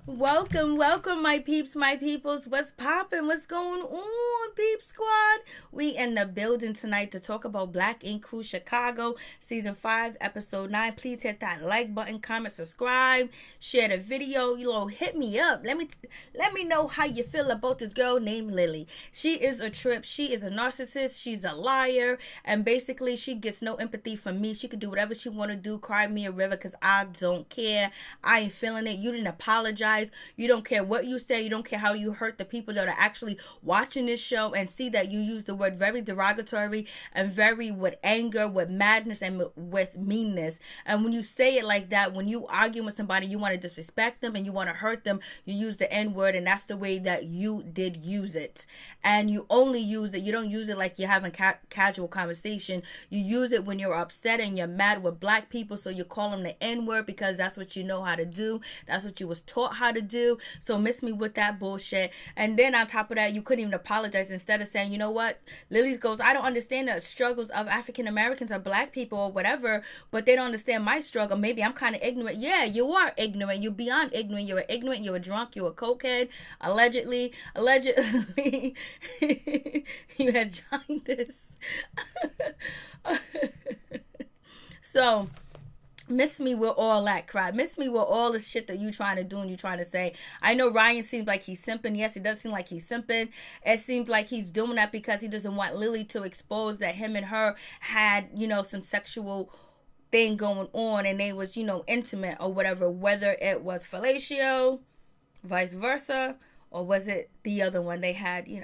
Welcome, my peeps, my peoples. What's poppin'? What's going on, Peep Squad? We in the building tonight to talk about Black Ink Crew Chicago, Season 5, Episode 9. Please hit that like button, comment, subscribe, share the video. Hit me up. Let me know how you feel about this girl named Lily. She is a trip. She is a narcissist. She's a liar. And basically, she gets no empathy from me. She can do whatever she want to do. Cry me a river because I don't care. I ain't feeling it. You didn't apologize. You don't care what you say. You don't care how you hurt the people that are actually watching this show and see that you use the word very derogatory and very with anger, with madness, and with meanness. And when you say it like that, when you argue with somebody, you want to disrespect them and you want to hurt them, you use the N-word, and that's the way that you did use it. And you only use it. You don't use it like you're having casual conversation. You use it when you're upset and you're mad with black people, so you call them the N-word because that's what you know how to do. That's what you was taught how to do. So miss me with that bullshit. And then on top of that, you couldn't even apologize. Instead of saying, you know what, Lily goes, I don't understand the struggles of African Americans or black people or whatever, but they don't understand my struggle. Maybe I'm kind of ignorant. Yeah, you are ignorant. You're beyond ignorant. You're ignorant. You're a drunk. You're a cokehead. Allegedly you had jaundice. So miss me with all that crap. Miss me with all the shit that you trying to do and you trying to say. I know Ryan seems like he's simping. Yes, it does seem like he's simping. It seems like he's doing that because he doesn't want Lily to expose that him and her had, some sexual thing going on and they was, intimate or whatever, whether it was fellatio, vice versa, or was it the other one they had, you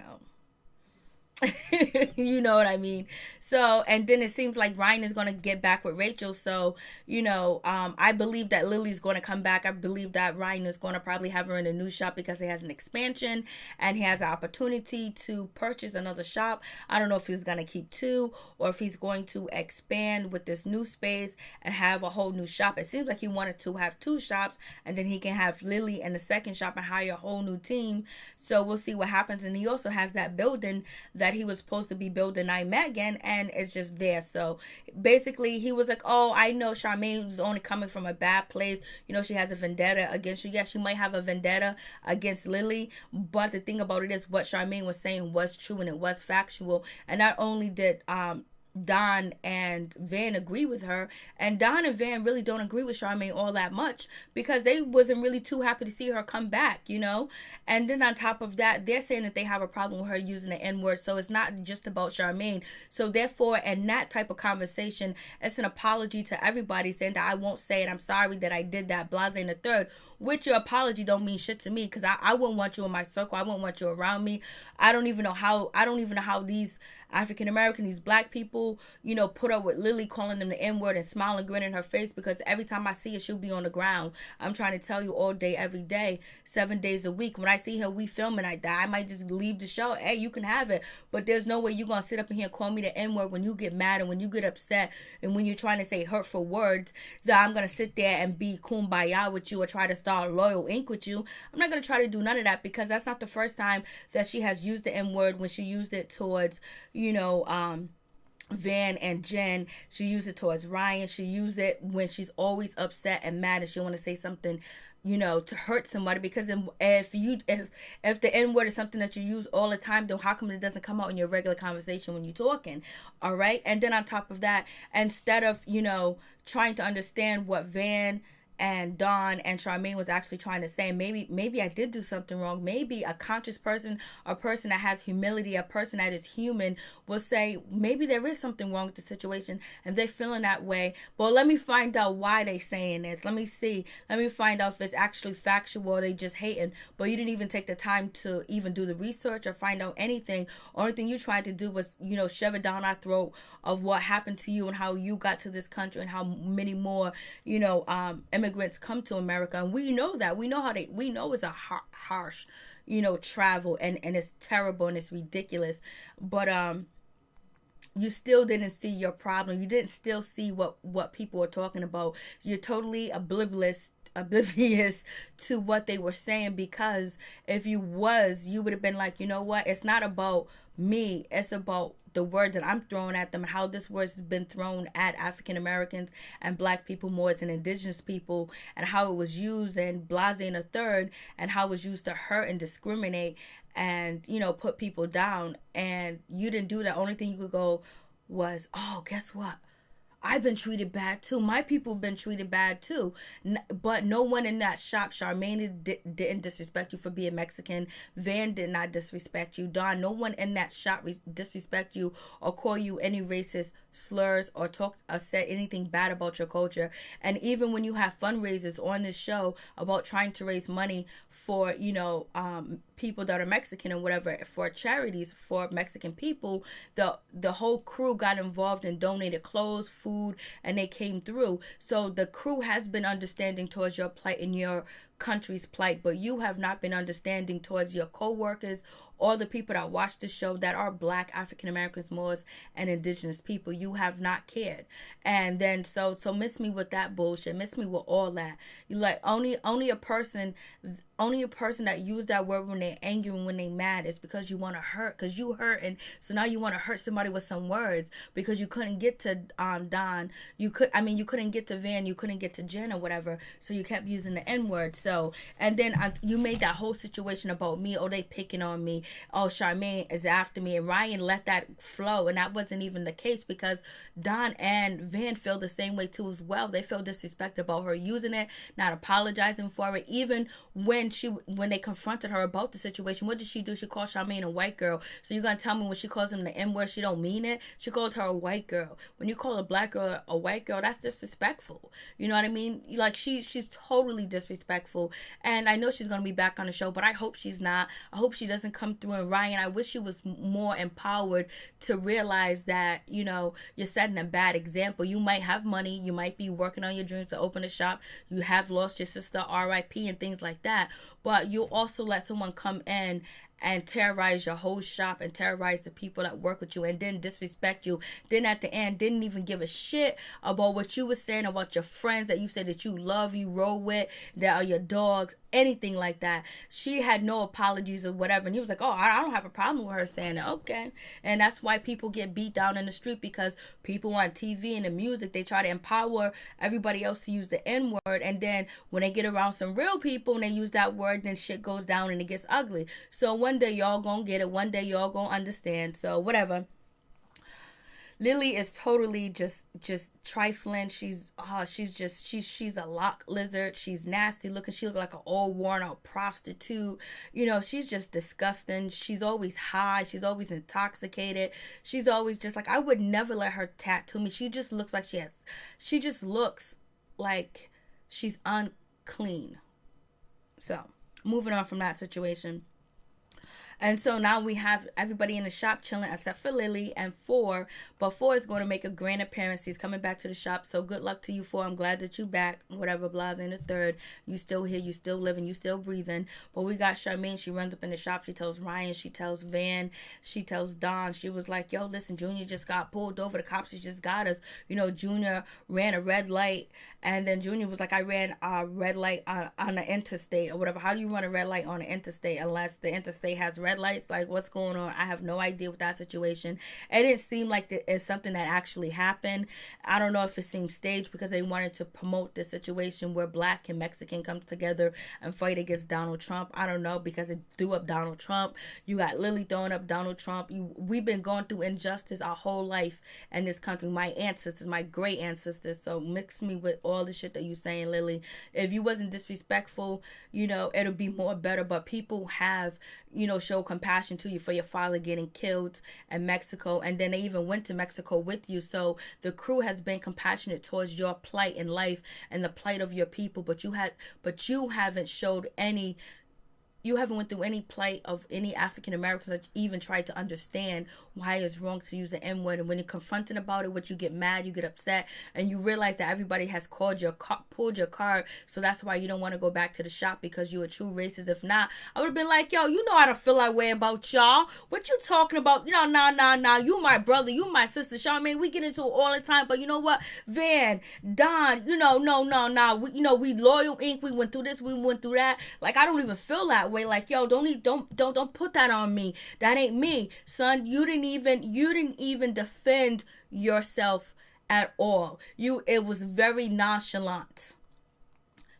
know what I mean? So, and then it seems like Ryan is going to get back with Rachel. So, I believe that Lily's going to come back. I believe that Ryan is going to probably have her in a new shop because he has an expansion and he has an opportunity to purchase another shop. I don't know if he's going to keep two or if he's going to expand with this new space and have a whole new shop. It seems like he wanted to have two shops and then he can have Lily in the second shop and hire a whole new team. So we'll see what happens. And he also has that building that he was supposed to be building Megan, and it's just there. So basically he was like, oh, I know Charmaine was only coming from a bad place. She has a vendetta against you. Yes, she might have a vendetta against Lily, but the thing about it is what Charmaine was saying was true and it was factual. And not only did Don and Van agree with her, and Don and Van really don't agree with Charmaine all that much because they wasn't really too happy to see her come back, and then on top of that, they're saying that they have a problem with her using the N-word. So it's not just about Charmaine. So therefore, in that type of conversation, it's an apology to everybody saying that I won't say it, I'm sorry that I did that, blase and the third. Which your apology don't mean shit to me because I wouldn't want you in my circle. I wouldn't want you around me. I don't even know how these African American, these black people, put up with Lily calling them the N-word and smile and grin in her face, because every time I see her, she'll be on the ground. I'm trying to tell you all day, every day, 7 days a week. When I see her, we filming like that, I might just leave the show. Hey, you can have it. But there's no way you're going to sit up in here and call me the N-word when you get mad and when you get upset and when you're trying to say hurtful words, that I'm going to sit there and be kumbaya with you or try to start loyal ink with you. I'm not going to try to do none of that, because that's not the first time that she has used the N-word. When she used it towards, Van and Jen, she used it towards Ryan. She used it when she's always upset and mad and she want to say something, to hurt somebody. Because then if the N-word is something that you use all the time, then how come it doesn't come out in your regular conversation when you're talking? All right. And then on top of that, instead of, trying to understand what Van and Dawn and Charmaine was actually trying to say, maybe I did do something wrong. Maybe a conscious person, a person that has humility, a person that is human, will say maybe there is something wrong with the situation and they're feeling that way. But let me find out why they saying this. Let me find out if it's actually factual or they just hating. But you didn't even take the time to even do the research or find out anything. Only thing you tried to do was, shove it down our throat of what happened to you and how you got to this country and how many more, immigrants come to America. And we know that. We know it's a harsh, travel, and it's terrible and it's ridiculous. But you still didn't see your problem. You didn't still see what people are talking about. You're totally oblivious oblivious to what they were saying, because if you was, you would have been like, you know what, it's not about me, it's about the word that I'm throwing at them, and how this word has been thrown at African Americans and black people more as an indigenous people, and how it was used and blase and a third, and how it was used to hurt and discriminate and, you know, put people down. And you didn't do that. Only thing you could go was, oh, guess what? I've been treated bad too. My people have been treated bad too. But no one in that shop, Charmaine didn't disrespect you for being Mexican. Van did not disrespect you. Don, no one in that shop disrespect you or call you any racist slurs or talk or said anything bad about your culture. And even when you have fundraisers on this show about trying to raise money for, you know, people that are Mexican and whatever, for charities for Mexican people, the whole crew got involved and donated clothes, food, and they came through. So the crew has been understanding towards your plight and your country's plight, but you have not been understanding towards your co-workers or the people that watch the show that are black, African Americans, Moors, and indigenous people. You have not cared. And then so miss me with that bullshit, miss me with all that. You like only a person that use that word when they're angry and when they mad is because you want to hurt, because you hurt, and so now you want to hurt somebody with some words because you couldn't get to Don, you couldn't get to Van, you couldn't get to Jen or whatever, so you kept using the N-word. So, and then you made that whole situation about me. Oh, they picking on me. Oh, Charmaine is after me. And Ryan let that flow, and that wasn't even the case, because Don and Van feel the same way too as well. They feel disrespected about her using it, not apologizing for it. Even when they confronted her about the situation, what did she do? She called Charmaine a white girl. So you're gonna tell me when she calls him the N-word, she don't mean it? She called her a white girl. When you call a black girl a white girl, that's disrespectful. You know what I mean? Like she's totally disrespectful. And I know she's gonna be back on the show, but I hope she's not. I hope she doesn't come through. And Ryan, I wish she was more empowered to realize that, you know, you're setting a bad example. You might have money, you might be working on your dreams to open a shop, you have lost your sister, RIP, and things like that, but you also let someone come in and terrorize your whole shop and terrorize the people that work with you and then disrespect you. Then at the end, didn't even give a shit about what you were saying about your friends that you said that you love, you roll with, that are your dogs, anything like that. She had no apologies or whatever. And he was like, oh, I don't have a problem with her saying it. Okay. And that's why people get beat down in the street, because people on TV and the music, they try to empower everybody else to use the N-word. And then when they get around some real people and they use that word, then shit goes down and it gets ugly. So one day y'all gonna get it. One day y'all gonna understand. So whatever. Lily is totally just trifling. She's a lock lizard. She's nasty looking. She look like an old worn out prostitute. You know, she's just disgusting. She's always high. She's always intoxicated. She's always just like, I would never let her tattoo me. She just looks like she just looks like she's unclean. So moving on from that situation. And so now we have everybody in the shop chilling except for Lily and Four. But Four is going to make a grand appearance. He's coming back to the shop. So good luck to you, Four. I'm glad that you back. Whatever, Blase in the third. You still here. You still living. You still breathing. But we got Charmaine. She runs up in the shop. She tells Ryan. She tells Van. She tells Don. She was like, yo, listen, Junior just got pulled over. The cops just got us. You know, Junior ran a red light. And then Junior was like, I ran a red light on the interstate or whatever. How do you run a red light on the interstate unless the interstate has red lights? Like, what's going on? I have no idea with that situation. It didn't seem like it's something that actually happened. I don't know if it seemed staged because they wanted to promote this situation where black and Mexican come together and fight against Donald Trump. I don't know, because it threw up Donald Trump. You got Lily throwing up Donald Trump. We've been going through injustice our whole life in this country. My ancestors, my great ancestors. So mix me with all the shit that you saying, Lily. If you wasn't disrespectful, you know, it'll be more better. But people have, you know, show compassion to you for your father getting killed in Mexico, and then they even went to Mexico with you. So the crew has been compassionate towards your plight in life and the plight of your people, but you haven't showed any you haven't went through any plight of any African Americans that even tried to understand why it's wrong to use the N word. And when you're confronted about it, what you get mad, you get upset, and you realize that everybody has pulled your card. So that's why you don't want to go back to the shop because you're a true racist. If not, I would have been like, yo, you know how to feel that way about y'all. What you talking about? Nah. You my brother, you my sister. Charmaine, we get into it all the time. But you know what? Van, Don, no. We Loyal Inc. We went through this, we went through that. Like, I don't even feel that way. Like, yo, don't put that on me. That ain't me, son. You didn't even defend yourself at all. It was very nonchalant.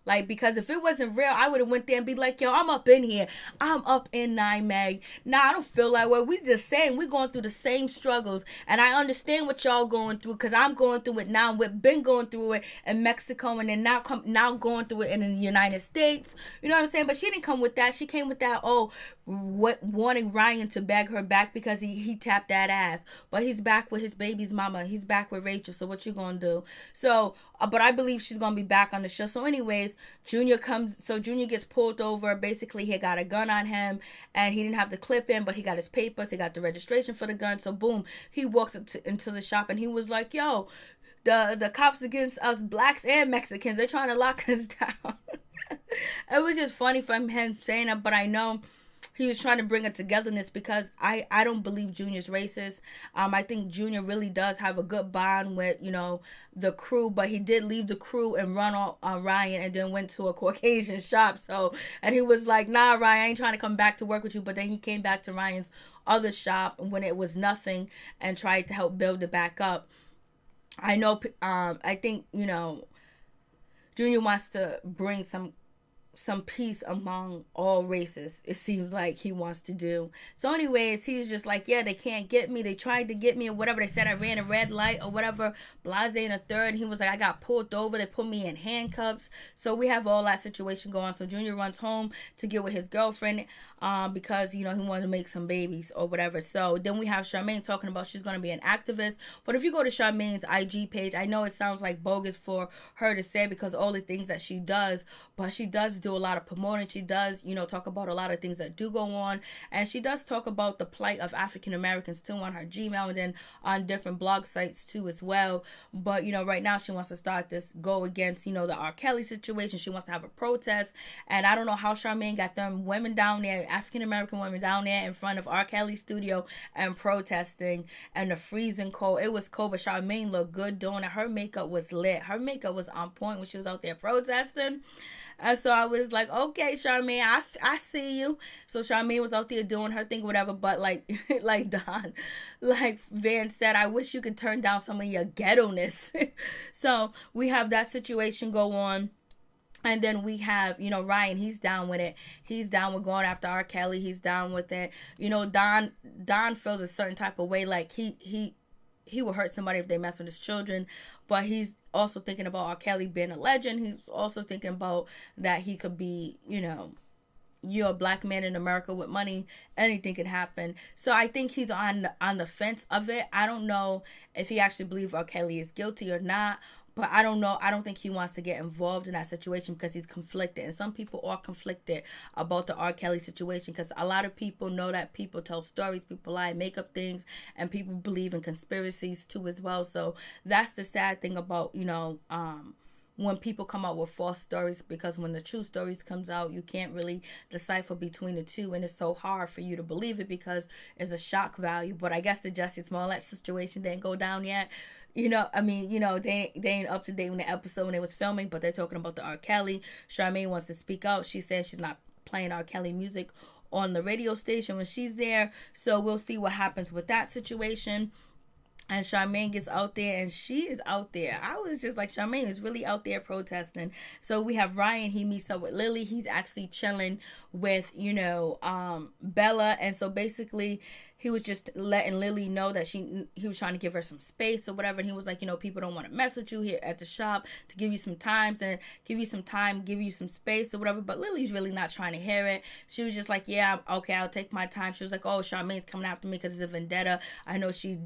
Like, because if it wasn't real, I would have went there and be like, yo, I'm up in here. I'm up in 9 Mag. Nah, I don't feel that way. We just saying we going through the same struggles. And I understand what y'all going through because I'm going through it now. We've been going through it in Mexico and then now going through it in the United States. You know what I'm saying? But she didn't come with that. She came with that, wanting Ryan to beg her back because he tapped that ass. But he's back with his baby's mama. He's back with Rachel. So what you gonna do? So, but I believe she's gonna be back on the show. So anyways, Junior gets pulled over. Basically, he got a gun on him and he didn't have the clip in, but he got his papers. He got the registration for the gun. So boom, he walks into the shop and he was like, yo, the cops against us blacks and Mexicans, they're trying to lock us down. It was just funny from him saying that, but I know he was trying to bring a togetherness because I don't believe Junior's racist. I think Junior really does have a good bond with, the crew, but he did leave the crew and run on Ryan and then went to a Caucasian shop. So, and he was like, nah, Ryan, I ain't trying to come back to work with you. But then he came back to Ryan's other shop when it was nothing and tried to help build it back up. I know, I think, Junior wants to bring some peace among all races. It seems like he wants to do. So anyways, he's just like, yeah, they can't get me. They tried to get me or whatever. They said I ran a red light or whatever. Blase in a third. He was like, I got pulled over. They put me in handcuffs. So we have all that situation going on. So Junior runs home to get with his girlfriend because, he wanted to make some babies or whatever. So then we have Charmaine talking about she's going to be an activist. But if you go to Charmaine's IG page, I know it sounds like bogus for her to say because all the things that she does, but she does do a lot of promoting. She does, talk about a lot of things that do go on, and she does talk about the plight of African Americans too on her Gmail and then on different blog sites too as well. But right now she wants to start this go against the R. Kelly situation. She wants to have a protest, and I don't know how Charmaine got them women down there, African American women down there in front of R. Kelly's studio and protesting, and the freezing cold. It was cold, but Charmaine looked good doing it. Her makeup was lit. Her makeup was on point when she was out there protesting. And so I was like, okay, Charmaine, I see you. So Charmaine was out there doing her thing, whatever. But like Don, like Van said, I wish you could turn down some of your ghetto-ness. So we have that situation go on. And then we have, Ryan, he's down with it. He's down with going after R. Kelly. He's down with it. Don feels a certain type of way, like he will hurt somebody if they mess with his children, but he's also thinking about R. Kelly being a legend. He's also thinking about that he could be, you're a black man in America with money, anything can happen. So I think he's on the fence of it. I don't know if he actually believes R. Kelly is guilty or not, but I don't know. I don't think he wants to get involved in that situation because he's conflicted. And some people are conflicted about the R. Kelly situation because a lot of people know that people tell stories, people lie, make up things, and people believe in conspiracies too as well. So that's the sad thing about, when people come out with false stories, because when the true stories comes out, you can't really decipher between the two, and it's so hard for you to believe it because it's a shock value. But I guess the Jussie Smollett situation didn't go down yet. They ain't up to date when the episode when it was filming, but they're talking about the R. Kelly. Charmaine wants to speak out. She says she's not playing R. Kelly music on the radio station when she's there. So we'll see what happens with that situation. And Charmaine gets out there, and she is out there. I was just like, Charmaine is really out there protesting. So we have Ryan. He meets up with Lily. He's actually chilling with, Bella. And so basically, he was just letting Lily know that he was trying to give her some space or whatever. And he was like, people don't want to mess with you here at the shop, to give you some time, give you some space or whatever. But Lily's really not trying to hear it. She was just like, yeah, okay, I'll take my time. She was like, oh, Charmaine's coming after me because it's a vendetta. I know she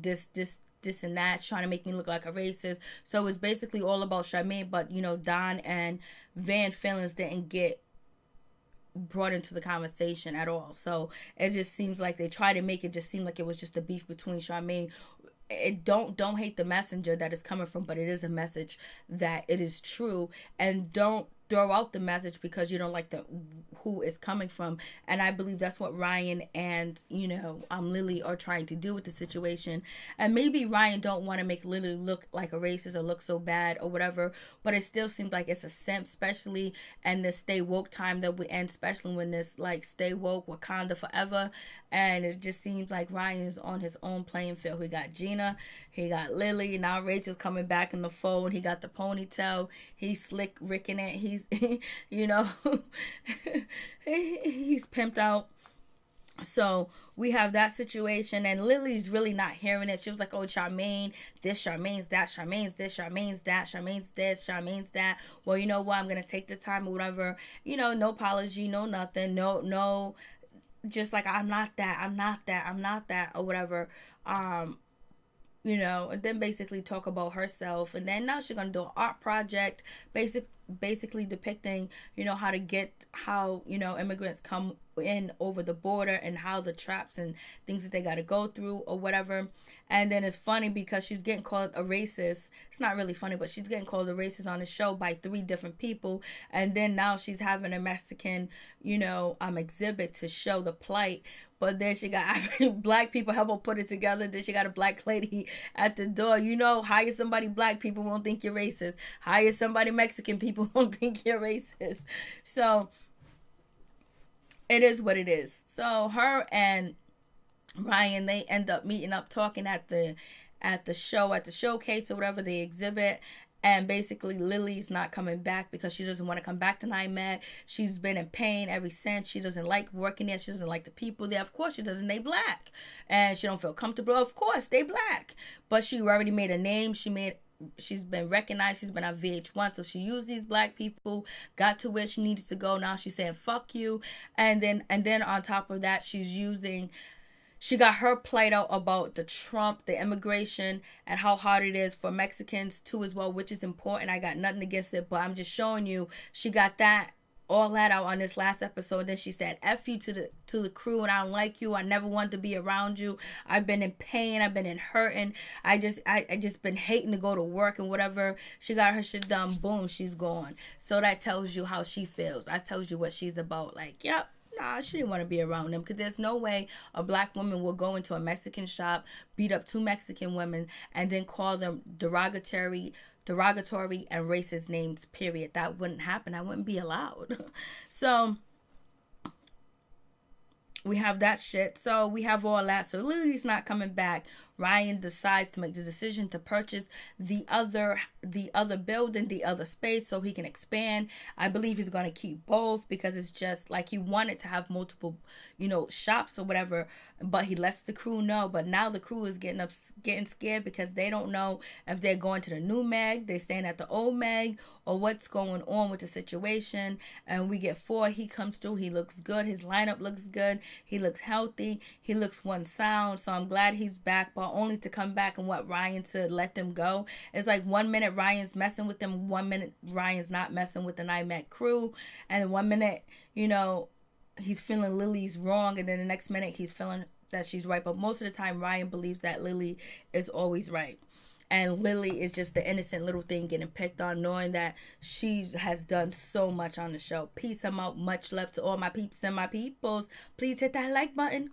this and that, trying to make me look like a racist. So it's basically all about Charmaine, but Don and Van feelings didn't get brought into the conversation at all. So it just seems like they try to make it just seem like it was just a beef between Charmaine. It don't hate the messenger that is coming from, but it is a message that it is true, and don't throw out the message because you don't like the who it's coming from. And I believe that's what Ryan and Lily are trying to do with the situation. And maybe Ryan don't want to make Lily look like a racist or look so bad or whatever, but it still seems like it's a simp, especially in this stay woke time that we end, especially when this like stay woke Wakanda forever. And it just seems like Ryan is on his own playing field. He got Gina, he got Lily, now Rachel's coming back in the fold. He got the ponytail, he's slick ricking it, he's he's pimped out. So we have that situation, and Lily's really not hearing it. She was like, oh, Charmaine this, Charmaine's that, Charmaine's this, Charmaine's that, Charmaine's this, Charmaine's that. Well, you know what, I'm gonna take the time or whatever, no apology, no nothing, no, just like I'm not that or whatever. And then basically talk about herself. And then now she's going to do an art project, basically depicting, how immigrants come in over the border and how the traps and things that they got to go through or whatever. And then it's funny because she's getting called a racist. It's not really funny, but she's getting called a racist on the show by 3 different people. And then now she's having a Mexican, exhibit to show the plight. But then she got black people help her put it together. Then she got a black lady at the door. Hire somebody black, people won't think you're racist. Hire somebody Mexican, people won't think you're racist. So it is what it is. So her and Ryan, they end up meeting up, talking at the showcase or whatever, the exhibit. And basically Lily's not coming back because she doesn't want to come back to NIMAC. She's been in pain ever since. She doesn't like working there. She doesn't like the people there. Of course she doesn't. They black. And she don't feel comfortable. Of course they black. But she already made a name. She's been recognized. She's been on VH1. So she used these black people, got to where she needed to go. Now she's saying fuck you. And then on top of that, she got her played out about the Trump, the immigration, and how hard it is for Mexicans too as well, which is important. I got nothing against it, but I'm just showing you she got all that out on this last episode. Then she said, F you to the crew, and I don't like you. I never wanted to be around you. I've been in pain. I've been in hurting. I just been hating to go to work and whatever. She got her shit done. Boom, she's gone. So that tells you how she feels. That tells you what she's about. Like, yep. Nah, she didn't want to be around them, because there's no way a black woman will go into a Mexican shop, beat up 2 Mexican women, and then call them derogatory and racist names, period. That wouldn't happen. I wouldn't be allowed. So we have that shit. So we have all that. So Lily's not coming back. Ryan decides to make the decision to purchase the other building, the other space, so he can expand. I believe he's going to keep both, because it's just like he wanted to have multiple, shops or whatever, but he lets the crew know. But now the crew is getting scared because they don't know if they're going to the new Meg, they're staying at the old Meg, or what's going on with the situation. And we get 4. He comes through. He looks good. His lineup looks good. He looks healthy. He looks one sound. So I'm glad he's back, but only to come back and Ryan to let them go. It's like 1 minute Ryan's messing with them, 1 minute Ryan's not messing with the NIMAC crew, and 1 minute, he's feeling Lily's wrong, and then the next minute he's feeling that she's right. But most of the time Ryan believes that Lily is always right. And Lily is just the innocent little thing getting picked on, knowing that she has done so much on the show. Peace, I'm out. Much love to all my peeps and my peoples. Please hit that like button.